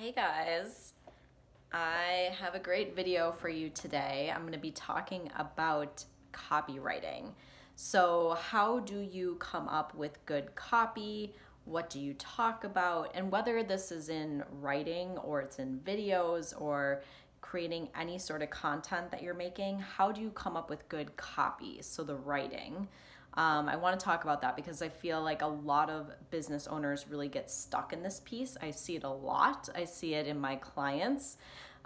Hey guys, I have a great video for you today. I'm going to be talking about copywriting. So, how do you come up with good copy? What do you talk about? And whether this is in writing or it's in videos or creating any sort of content that you're making, how do you come up with good copy? So, the writing. I want to talk about that because I feel like a lot of business owners really get stuck in this piece. I see it a lot. I see it in my clients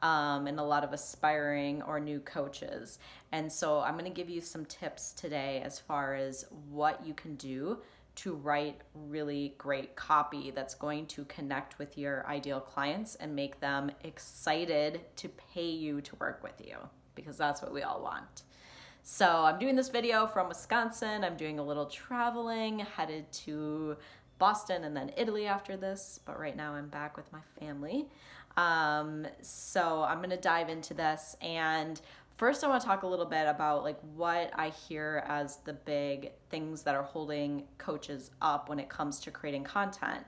and a lot of aspiring or new coaches. And so I'm going to give you some tips today as far as what you can do to write really great copy that's going to connect with your ideal clients and make them excited to pay you to work with you, because that's what we all want. So I'm doing this video from Wisconsin. I'm doing a little traveling, headed to Boston and then Italy after this, but right now I'm back with my family. So I'm gonna dive into this, and first I want to talk a little bit about like what I hear as the big things that are holding coaches up when it comes to creating content.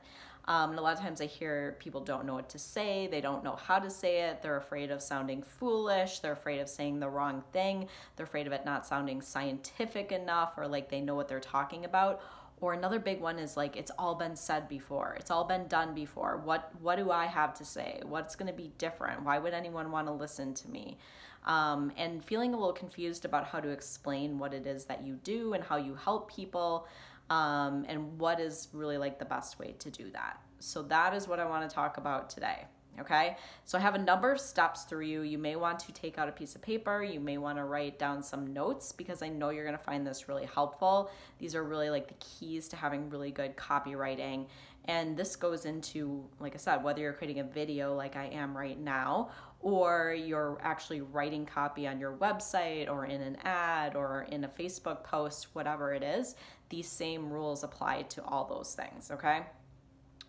And a lot of times I hear people don't know what to say. They don't know how to say it. They're afraid of sounding foolish. They're afraid of saying the wrong thing. They're afraid of it not sounding scientific enough, or like they know what they're talking about. Or another big one is like, it's all been said before. It's all been done before. What do I have to say? What's going to be different? Why would anyone want to listen to me? And feeling a little confused about how to explain what it is that you do and how you help people. And what is really like the best way to do that. So that is what I want to talk about today. Okay, so I have a number of steps through you. You may want to take out a piece of paper. You may want to write down some notes, because I know you're going to find this really helpful. These are really like the keys to having really good copywriting. And this goes into, like I said, whether you're creating a video like I am right now, or you're actually writing copy on your website or in an ad or in a Facebook post, whatever it is, these same rules apply to all those things, okay?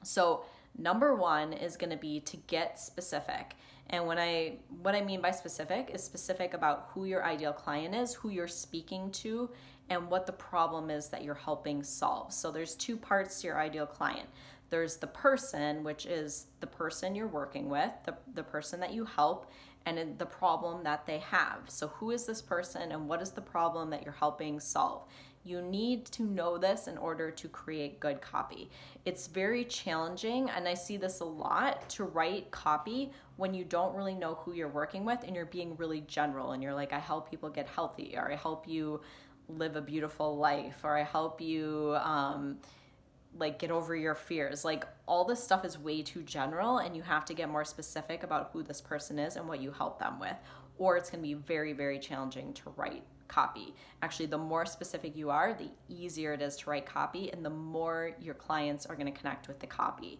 So number one is going to be to get specific. And what I mean by specific is specific about who your ideal client is, who you're speaking to, and what the problem is that you're helping solve. So there's two parts to your ideal client. There's the person, which is the person you're working with, the person that you help, and the problem that they have. So who is this person and what is the problem that you're helping solve? You need to know this in order to create good copy. It's very challenging, and I see this a lot, to write copy when you don't really know who you're working with and you're being really general and you're like, I help people get healthy, or I help you live a beautiful life, or I help you like get over your fears. Like all this stuff is way too general, and you have to get more specific about who this person is and what you help them with, or it's going to be very, very challenging to write copy. Actually, the more specific you are, the easier it is to write copy, and the more your clients are going to connect with the copy.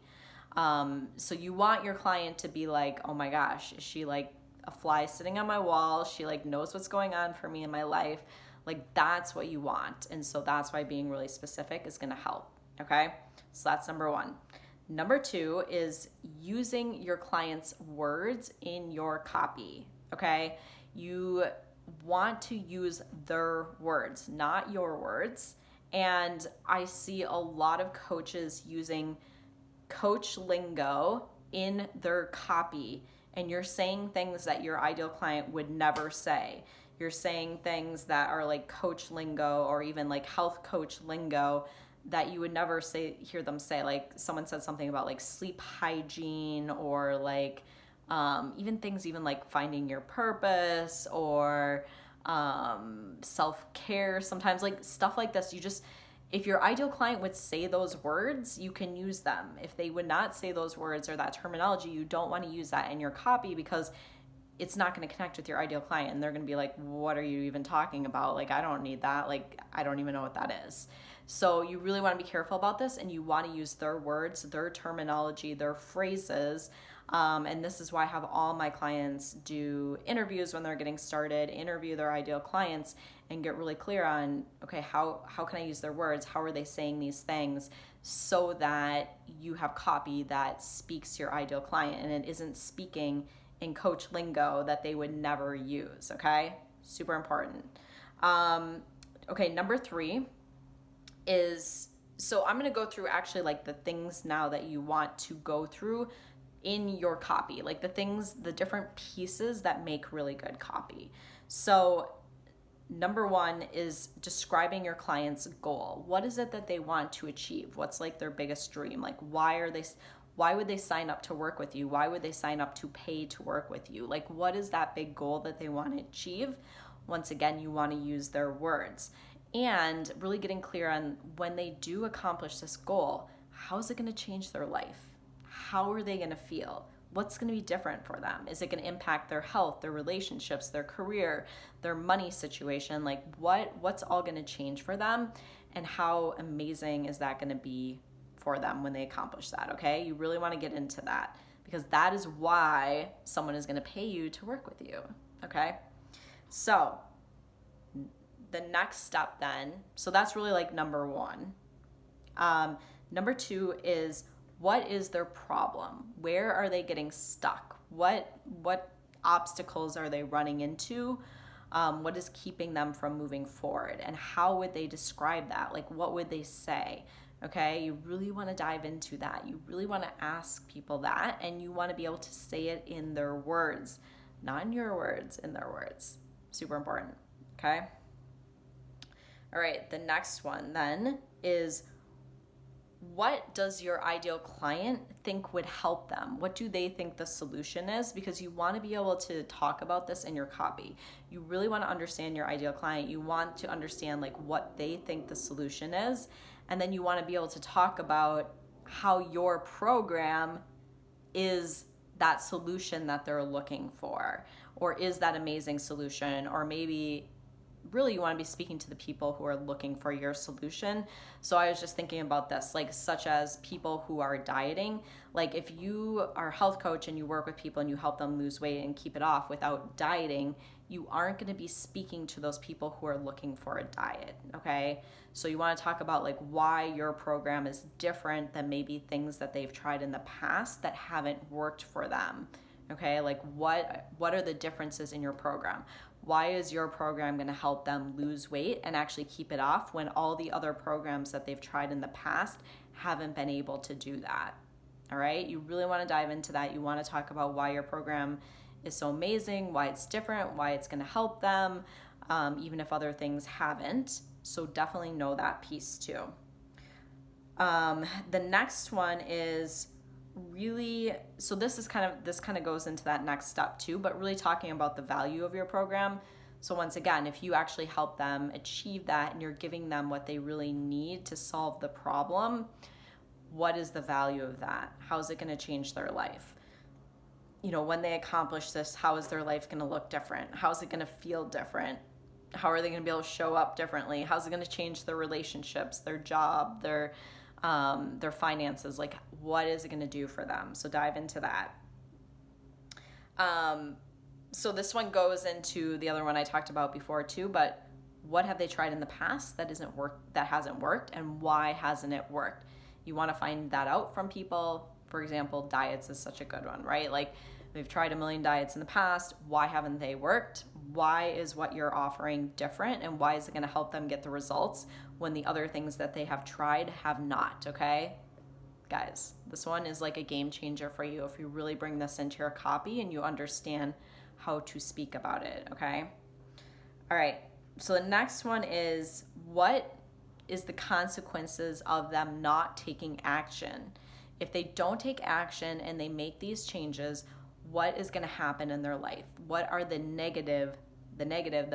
So you want your client to be like, oh my gosh, is she like a fly sitting on my wall? She like knows what's going on for me in my life. Like that's what you want. And so that's why being really specific is going to help. Okay, so that's number one. Number two is using your client's words in your copy. Okay, you want to use their words, not your words. And I see a lot of coaches using coach lingo in their copy, and you're saying things that your ideal client would never say. You're saying things that are like coach lingo, or even like health coach lingo, that you would never hear them say. Like someone said something about like sleep hygiene, or like even things even like finding your purpose, or self-care, sometimes like stuff like this. If your ideal client would say those words, you can use them. If they would not say those words or that terminology, you don't want to use that in your copy, because it's not going to connect with your ideal client, and they're going to be like, what are you even talking about? Like, I don't need that. Like, I don't even know what that is. So you really want to be careful about this, and you want to use their words, their terminology, their phrases. And this is why I have all my clients do interviews when they're getting started, interview their ideal clients, and get really clear on, okay, how can I use their words? How are they saying these things, so that you have copy that speaks to your ideal client, and it isn't speaking in coach lingo that they would never use. Okay, super important. Okay, number three is, so I'm going to go through actually like the things now that you want to go through in your copy, like the different pieces that make really good copy. So number one is describing your client's goal. What is it that they want to achieve? What's like their biggest dream? Like why would they sign up to work with you? Why would they sign up to pay to work with you? Like what is that big goal that they want to achieve? Once again, you want to use their words and really getting clear on when they do accomplish this goal, how is it going to change their life? How are they going to feel? What's going to be different for them? Is it going to impact their health, their relationships, their career, their money situation? Like what's all going to change for them, and how amazing is that going to be for them when they accomplish that? Okay, you really want to get into that, because that is why someone is going to pay you to work with you. Okay, so the next step then, so that's really like number one. Number two is, what is their problem? Where are they getting stuck? What obstacles are they running into? What is keeping them from moving forward? And how would they describe that? Like, what would they say? Okay, you really want to dive into that. You really want to ask people that, and you want to be able to say it in their words, not in your words, in their words. Super important. Okay. All right, the next one then is, what does your ideal client think would help them? What do they think the solution is? Because you want to be able to talk about this in your copy. You really want to understand your ideal client. You want to understand like what they think the solution is. And then you want to be able to talk about how your program is that solution that they're looking for, or is that amazing solution, or maybe really you want to be speaking to the people who are looking for your solution. So I was just thinking about this, like such as people who are dieting. Like if you are a health coach and you work with people and you help them lose weight and keep it off without dieting, you aren't going to be speaking to those people who are looking for a diet. Okay, so you want to talk about like why your program is different than maybe things that they've tried in the past that haven't worked for them. Okay, like what are the differences in your program? Why is your program going to help them lose weight and actually keep it off when all the other programs that they've tried in the past haven't been able to do that? All right, you really want to dive into that. You want to talk about why your program is so amazing, why it's different, why it's going to help them, even if other things haven't. So definitely know that piece too. The next one is really, so this kind of goes into that next step too, but really talking about the value of your program. So once again, if you actually help them achieve that and you're giving them what they really need to solve the problem, what is the value of that? How is it going to change their life? You know, when they accomplish this, how is their life going to look different? How is it going to feel different? How are they going to be able to show up differently? How's it going to change their relationships, their job, their finances? Like, what is it going to do for them? So dive into that. So this one goes into the other one I talked about before too, but what have they tried in the past that hasn't worked, and why hasn't it worked? You want to find that out from people. For example, diets is such a good one, right? Like, they've tried a million diets in the past. Why haven't they worked? Why is what you're offering different? And why is it going to help them get the results when the other things that they have tried have not? Okay, guys, this one is like a game changer for you if you really bring this into your copy and you understand how to speak about it. Okay. All right. So the next one is, what is the consequences of them not taking action? If they don't take action and they make these changes, what is going to happen in their life? What are the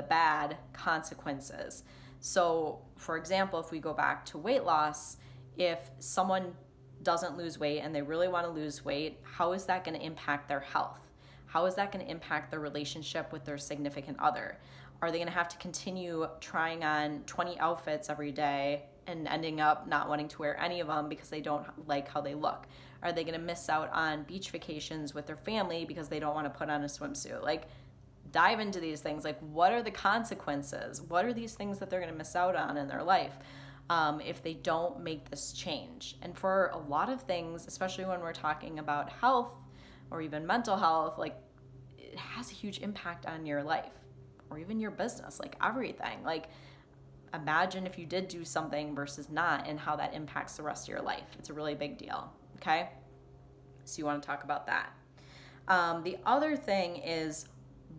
bad consequences? So, for example, if we go back to weight loss, if someone doesn't lose weight and they really want to lose weight, how is that going to impact their health? How is that going to impact their relationship with their significant other? Are they going to have to continue trying on 20 outfits every day and ending up not wanting to wear any of them because they don't like how they look? Are they going to miss out on beach vacations with their family because they don't want to put on a swimsuit? Like, dive into these things. Like, what are the consequences? What are these things that they're going to miss out on in their life if they don't make this change? And for a lot of things, especially when we're talking about health or even mental health, like, it has a huge impact on your life or even your business, like everything. Like, imagine if you did do something versus not and how that impacts the rest of your life. It's a really big deal. Okay. So you want to talk about that. The other thing is,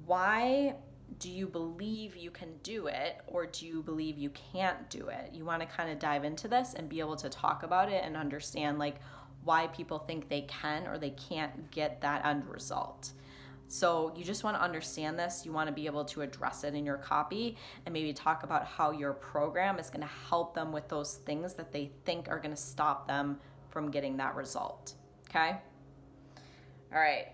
why do you believe you can do it, or do you believe you can't do it? You want to kind of dive into this and be able to talk about it and understand like why people think they can or they can't get that end result. So you just want to understand this. You want to be able to address it in your copy and maybe talk about how your program is going to help them with those things that they think are going to stop them from getting that result. Okay? All right.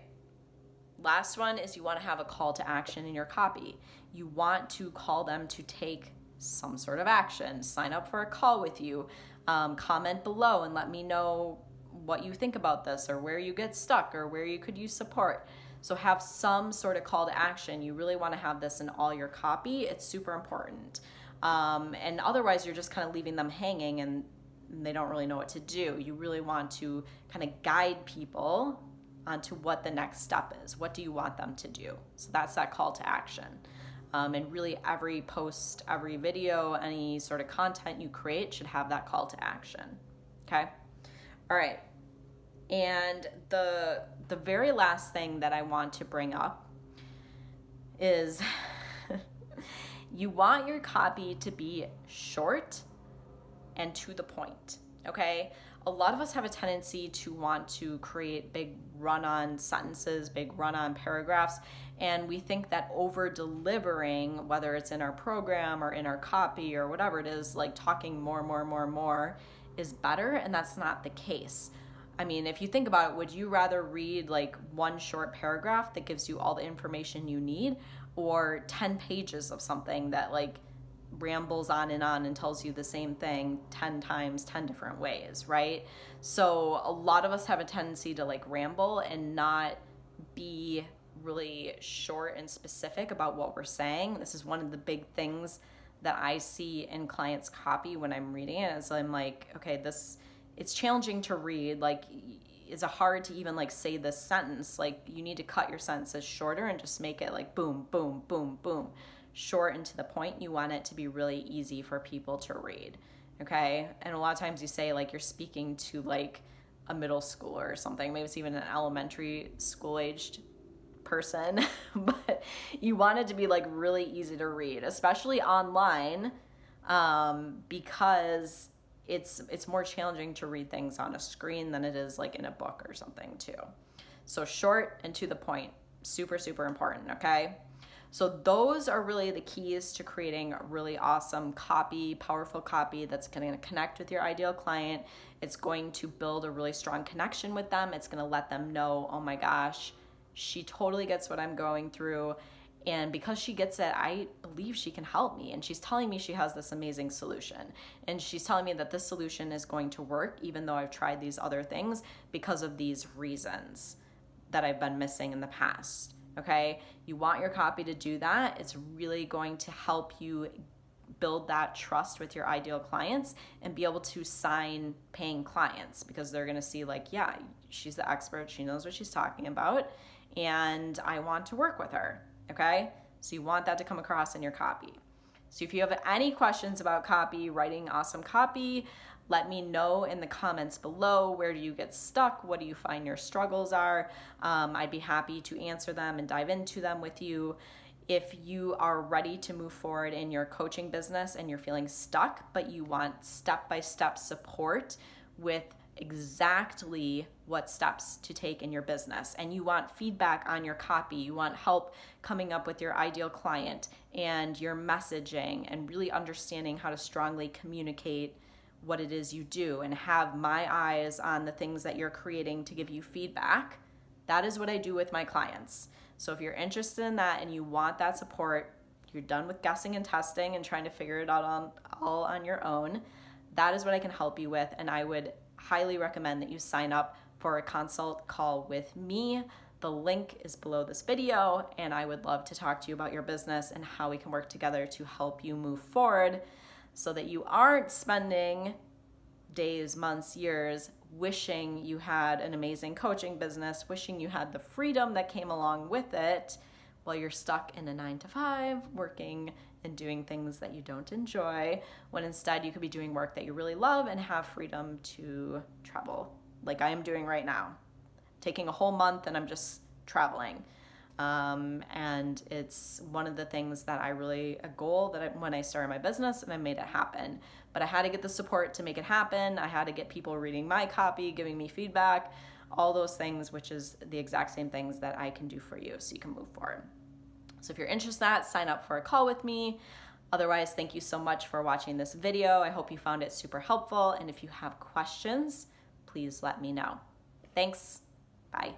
Last one is you want to have a call to action in your copy. You want to call them to take some sort of action. Sign up for a call with you. Comment below and let me know what you think about this, or where you get stuck, or where you could use support. So have some sort of call to action. You really want to have this in all your copy. It's super important. And otherwise you're just kind of leaving them hanging and they don't really know what to do. You really want to kind of guide people onto what the next step is. What do you want them to do? So that's that call to action. And really every post, every video, any sort of content you create should have that call to action. Okay? All right. And the very last thing that I want to bring up is you want your copy to be short and to the point, okay? A lot of us have a tendency to want to create big run-on sentences, big run-on paragraphs, and we think that over-delivering, whether it's in our program or in our copy or whatever it is, like talking more is better, and that's not the case. I mean, if you think about it, would you rather read like one short paragraph that gives you all the information you need, or 10 pages of something that like rambles on and tells you the same thing 10 times, 10 different ways, right? So a lot of us have a tendency to like ramble and not be really short and specific about what we're saying. This is one of the big things that I see in clients' copy when I'm reading it, is I'm like, okay, it's challenging to read. Like, it's hard to even like say this sentence. Like, you need to cut your sentences shorter and just make it like boom, boom, boom, boom. Short and to the point. You want it to be really easy for people to read, okay? And a lot of times you say like you're speaking to like a middle schooler or something. Maybe it's even an elementary school aged person, but you want it to be like really easy to read, especially online, because it's more challenging to read things on a screen than it is like in a book or something too. So short and to the point, super, super important, okay? So those are really the keys to creating a really awesome copy, powerful copy that's going to connect with your ideal client. It's going to build a really strong connection with them. It's going to let them know, oh my gosh, she totally gets what I'm going through. And because she gets it, I believe she can help me. And she's telling me she has this amazing solution. And she's telling me that this solution is going to work, even though I've tried these other things, because of these reasons that I've been missing in the past. Okay? You want your copy to do that. It's really going to help you build that trust with your ideal clients and be able to sign paying clients, because they're going to see like, yeah, she's the expert. She knows what she's talking about, and I want to work with her. Okay? So you want that to come across in your copy. So if you have any questions about copy, writing awesome copy, let me know in the comments below. Where do you get stuck? What do you find your struggles are? I'd be happy to answer them and dive into them with you. If you are ready to move forward in your coaching business and you're feeling stuck, but you want step-by-step support with exactly what steps to take in your business, and you want feedback on your copy, you want help coming up with your ideal client and your messaging and really understanding how to strongly communicate what it is you do and have my eyes on the things that you're creating to give you feedback, that is what I do with my clients. So if you're interested in that and you want that support, you're done with guessing and testing and trying to figure it out all on your own, that is what I can help you with. And I would highly recommend that you sign up for a consult call with me. The link is below this video, and I would love to talk to you about your business and how we can work together to help you move forward so that you aren't spending days, months, years wishing you had an amazing coaching business, wishing you had the freedom that came along with it, while you're stuck in a 9-to-5 working and doing things that you don't enjoy, when instead you could be doing work that you really love and have freedom to travel like I am doing right now. taking a whole month and I'm just traveling. And it's one of the things that a goal that when I started my business, and I made it happen. But I had to get the support to make it happen. I had to get people reading my copy, giving me feedback, all those things, which is the exact same things that I can do for you so you can move forward. So if you're interested in that, sign up for a call with me. Otherwise, thank you so much for watching this video. I hope you found it super helpful. And if you have questions, please let me know. Thanks. Bye.